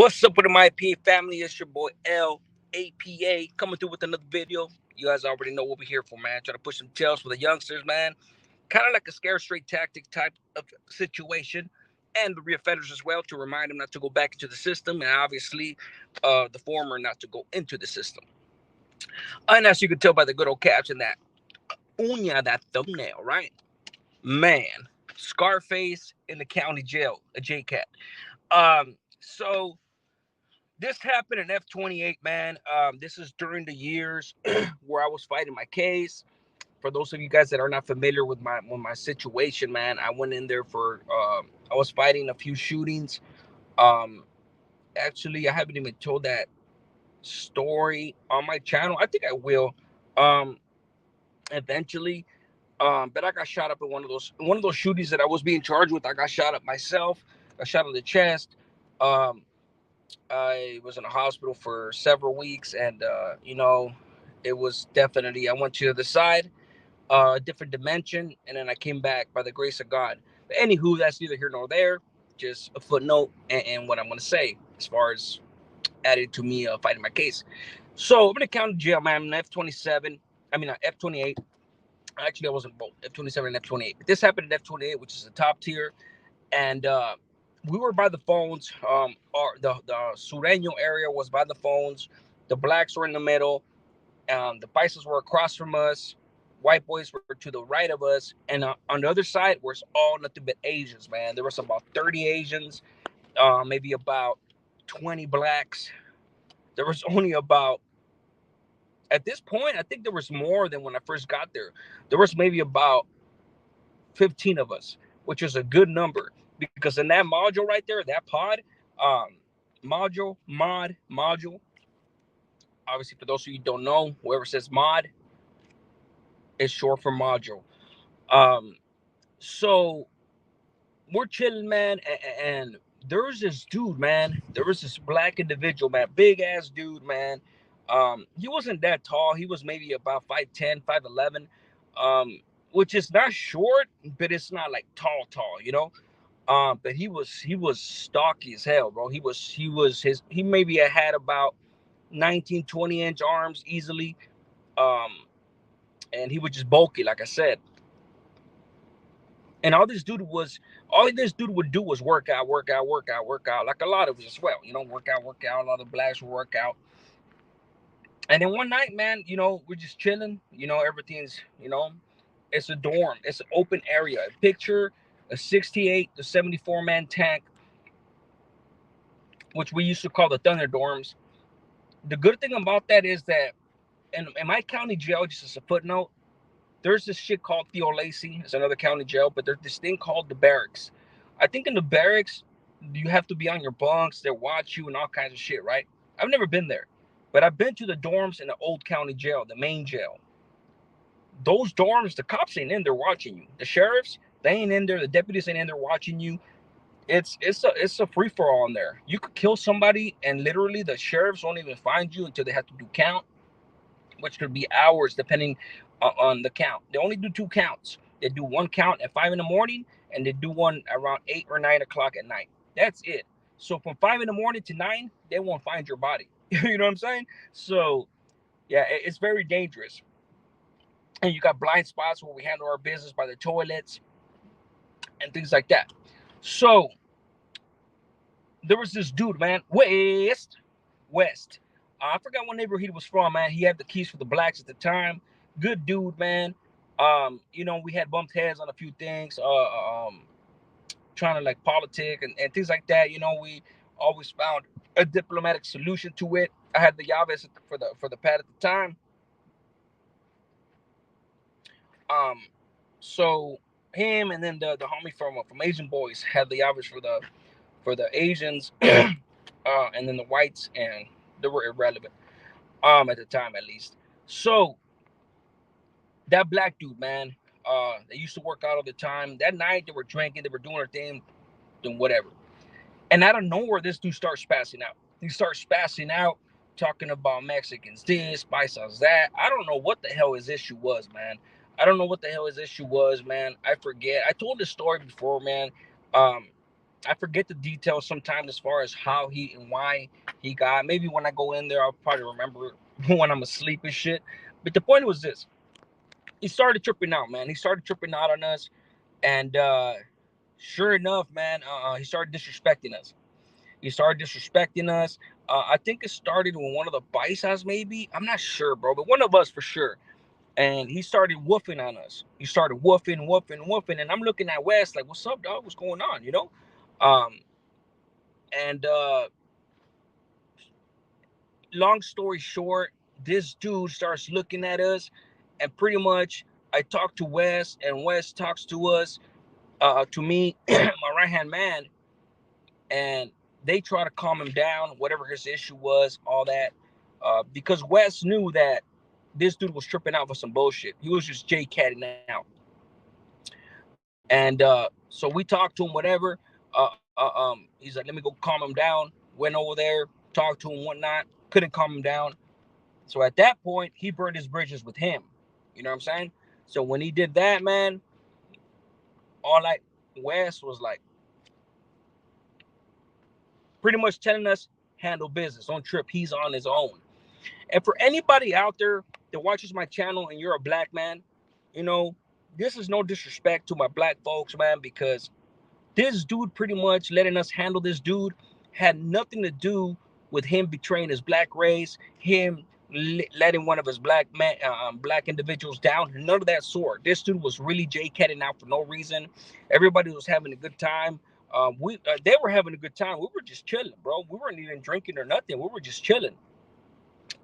What's up with the My PA family? It's your boy LAPA coming through with another video. You guys already know what we're here for, man. Trying to push some tails for the youngsters, man. Kind of like a scare straight tactic type of situation. And the reoffenders as well to remind them not to go back into the system. And obviously, the former not to go into the system. And as you can tell by the good old caption, that uña, that thumbnail, right? Man, Scarface in the county jail, a J Cat. So this happened in F-28, man. This is during the years where I was fighting my case. For those of you guys that are not familiar with my situation, man, I went in there for I was fighting a few shootings. Um, Actually, I haven't even told that story on my channel. I think I will, um, eventually. But I got shot up in one of those shootings that I was being charged with. I got shot up myself. I shot in the chest. Um, I was in a hospital for several weeks, and it was definitely, I went to the side, a different dimension, and then I came back by the grace of God. But anywho, that's neither here nor there. Just a footnote, and what I'm going to say as far as added to me fighting my case. So I'm in the county jail, man. I'm F-27. I mean, F-28. Actually, I wasn't both F-27 and F-28. But this happened in F-28, which is the top tier, and we were by the phones. The Sureño area was by the phones. The blacks were in the middle. The Paisas were across from us. White boys were to the right of us, and on the other side was all nothing but Asians, man. There was about 30 Asians, maybe about 20 blacks. There was only about, at this point, I think there was more than when I first got there. There was maybe about 15 of us, which is a good number because in that module right there, that pod, um, module. Obviously, for those of you who don't know, whoever says mod is short for module. Um, so we're chilling, man, and there was this dude, man. There was this black individual, man, big ass dude, man. He wasn't that tall. He was maybe about 5'10", 5'11", which is not short, but it's not like tall, you know. But he was stocky as hell, bro. He maybe had about 19, 20 inch arms easily. Um, and he was just bulky, like I said. And all this dude would do was work out, like a lot of us as well. Work out. A lot of blacks would work out. And then one night, man, we're just chilling. Everything's, it's a dorm. It's an open area. Picture a 68 to 74 man tank, which we used to call the Thunder Dorms. The good thing about that is that in my county jail, just as a footnote, there's this shit called Theo Lacey. It's another county jail, but there's this thing called the barracks. I think in the barracks, you have to be on your bunks. They watch you and all kinds of shit, right? I've never been there, but I've been to the dorms in the old county jail, the main jail. Those dorms, the cops ain't in there watching you. The sheriffs, they ain't in there. The deputies ain't in there watching you. It's a free for all in there. You could kill somebody, and literally the sheriffs won't even find you until they have to do count, which could be hours depending on the count. They only do two counts. They do one count at 5 in the morning, and they do one around 8 or 9 o'clock at night. That's it. So from 5 in the morning to 9, they won't find your body. You know what I'm saying? So yeah, it's very dangerous. And you got blind spots where we handle our business by the toilets and things like that. So there was this dude, man, West. I forgot what neighborhood he was from, man. He had the keys for the blacks at the time. Good dude, man. We had bumped heads on a few things, trying to like politic and things like that. We always found a diplomatic solution to it. I had the llaves for the pad at the time. Um, so him and then the homie from Asian Boys had the llaves for the Asians, and then the whites, and they were irrelevant, at the time at least. So that black dude, man, they used to work out all the time. That night they were drinking, they were doing their thing, doing whatever. And out of nowhere, this dude starts spazzing out. He starts spazzing out, talking about Mexicans this, paisas that. I don't know what the hell his issue was, man. I don't know what the hell his issue was, man. I forget. I told this story before, man. Um, I forget the details sometimes as far as how he and why he got. Maybe when I go in there, I'll probably remember when I'm asleep and shit. But the point was this: he started tripping out, man. He started tripping out on us, and sure enough, man, he started disrespecting us. He started disrespecting us. I think it started with one of the Bisons, maybe. I'm not sure, bro, but one of us for sure. And he started woofing on us. He started woofing, woofing, woofing. And I'm looking at Wes like, what's up, dog? What's going on? You know? Um, and long story short, this dude starts looking at us, and pretty much I talk to Wes, and Wes talks to us, to me, my right hand man, and they try to calm him down, whatever his issue was, all that, because Wes knew that this dude was tripping out for some bullshit. He was just J catting out, and so we talked to him, whatever. He's like, "Let me go calm him down." Went over there, talked to him, whatnot. Couldn't calm him down. So at that point, he burned his bridges with him. You know what I'm saying? So when he did that, man, all like Wes was like pretty much telling us handle business. Don't trip. He's on his own. And for anybody out there that watches my channel and you're a black man, you know, this is no disrespect to my black folks, man, because this dude pretty much letting us handle this dude had nothing to do with him betraying his black race, him letting one of his black individuals down. None of that sort. This dude was really J-catting out for no reason. Everybody was having a good time. They were having a good time. We were just chilling, bro. We weren't even drinking or nothing. We were just chilling.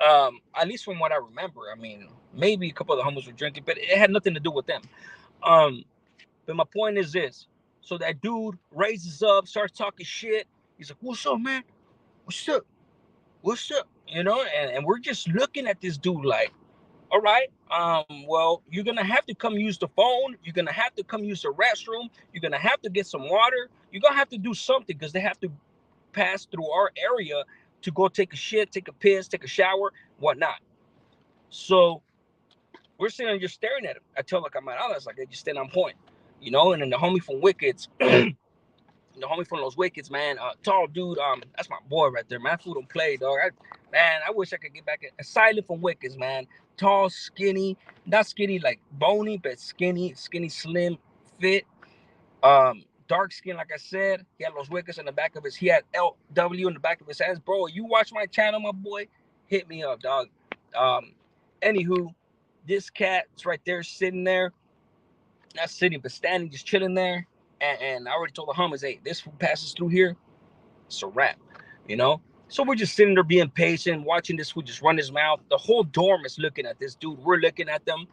At least from what I remember. I mean, maybe a couple of the homies were drinking, but it had nothing to do with them. Um, but my point is this. So that dude raises up, starts talking shit. He's like, "What's up, man? What's up? What's up?" You know, and we're just looking at this dude like, all right, well, you're gonna have to come use the phone. You're gonna have to come use the restroom. You're gonna have to get some water. You're gonna have to do something because they have to pass through our area to go take a shit, take a piss, take a shower, whatnot. So we're sitting there just staring at him. I tell like I'm at others, like they just stand on point, you know. And then the homie from Wickets, the homie from those Wickets, man, tall dude. That's my boy right there, man. Food don't play, dog. Man, I wish I could get back a silent from Wickets, man. Tall, skinny, not skinny like bony, but skinny, slim, fit. Dark skin, like I said. He had those Wickets in the back of his. He had LW in the back of his hands, bro. You watch my channel, my boy. Hit me up, dog. Um, Anywho, this cat's right there sitting there, not sitting but standing, just chilling there. And I already told the homies, hey, this fool passes through here, it's a wrap, you know. So we're just sitting there being patient, watching this fool just run his mouth. The whole dorm is looking at this dude. We're looking at them,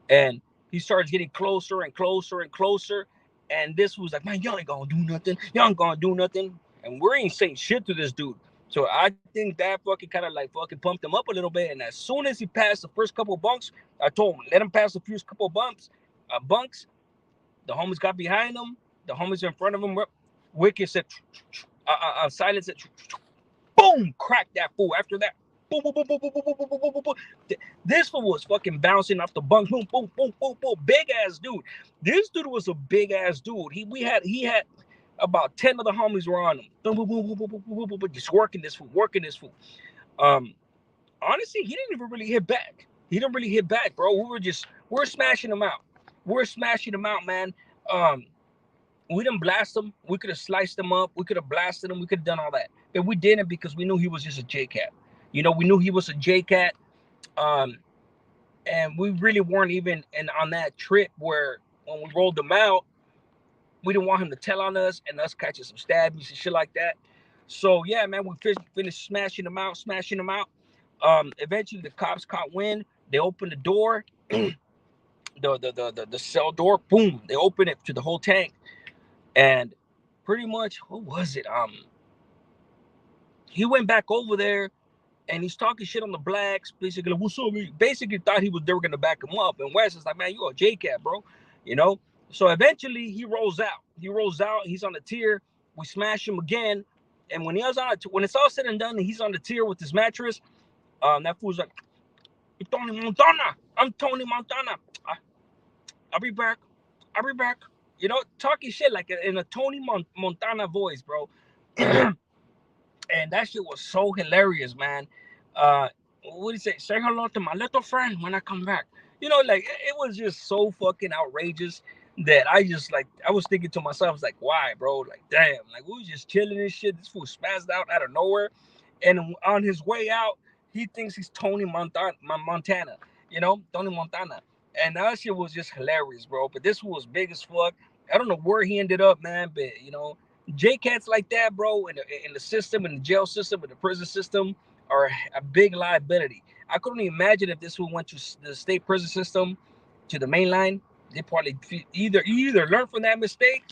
and he starts getting closer and closer and closer. And this was like, man, y'all ain't gonna do nothing. Y'all ain't gonna do nothing. And we ain't saying shit to this dude. So I think that fucking kind of like fucking pumped him up a little bit. And as soon as he passed the first couple of bunks, I told him, let him pass the first couple of bunks. The homies got behind him. The homies in front of him. Wicked said, silence it. Boom, cracked that fool. After that, boom, boom, boom, boom, boom, boom, boom, boom, boom, boom, boom. This fool was fucking bouncing off the bunk. Boom, boom, boom, boom, boom. Big ass dude. This dude was a big ass dude. He had about 10 of the homies were on him. Boom, boom, boom, boom, boom, boom, boom, boom, boom, just working this fool, working this fool. Um, Honestly, he didn't even really hit back. He didn't really hit back, bro. We're smashing him out. We're smashing him out, man. Um, we didn't blast him. We could have sliced him up. We could have blasted him. We could have done all that. But we didn't because we knew he was just a J Cat. You know, we knew he was a J Cat. Um, and we really weren't even on that trip where when we rolled him out, we didn't want him to tell on us and us catching some stabbies and shit like that. So yeah, man, we finished smashing him out, eventually the cops caught wind. They opened the door, the cell door. Boom! They opened it to the whole tank, and pretty much, what was it? He went back over there and he's talking shit on the blacks. Basically, what's up? Basically, thought they were gonna back him up. And Wes is like, man, you a J Cat, bro. You know. So eventually, he rolls out. He's on the tier. We smash him again. And when it's all said and done, and he's on the tier with his mattress. That fool's like, Tony Montana. I'm Tony Montana. I'll be back. I'll be back. you know, talking shit like in a Tony Montana voice, bro. And that shit was so hilarious, man. What do you say? Say hello to my little friend when I come back. You know, like it was just so fucking outrageous that I just like I was thinking to myself, I was like, why, bro? Like, damn, like we was just chilling and shit. This fool spazzed out of nowhere, and on his way out, he thinks he's Tony Montana. You know, Tony Montana, and that shit was just hilarious, bro. But this one was big as fuck. I don't know where he ended up, man, but you know, J cats like that, bro, in the system, in the jail system, in the prison system, are a big liability. I couldn't imagine if this one went to the state prison system, to the main line. They probably either learn from that mistake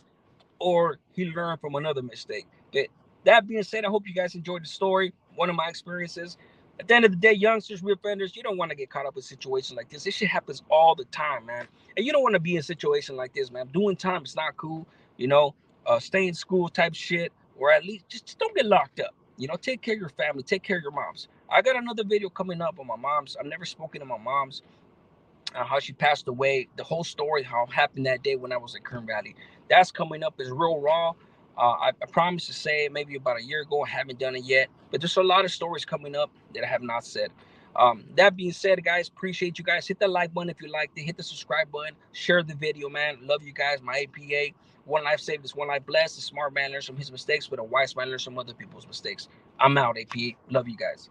or he learned from another mistake. But that being said, I hope you guys enjoyed the story. One of my experiences. At the end of the day, youngsters, reoffenders, you don't want to get caught up in situations like this. This shit happens all the time, man. And you don't want to be in a situation like this, man. Doing time is not cool, you know. Stay in school type shit, or at least just don't get locked up. You know, take care of your family, take care of your moms. I got another video coming up on my mom's. I've never spoken to my mom's, how she passed away, the whole story, how it happened that day when I was in Kern Valley. That's coming up. Is real raw. I promised to say it maybe about a year ago. I haven't done it yet, but there's a lot of stories coming up that I have not said. That being said, guys, appreciate you guys. Hit the like button if you liked it. Hit the subscribe button. Share the video, man. Love you guys. My APA. One life saved is one life blessed. A smart man learns from his mistakes, but a wise man learns from other people's mistakes. I'm out, APA. Love you guys.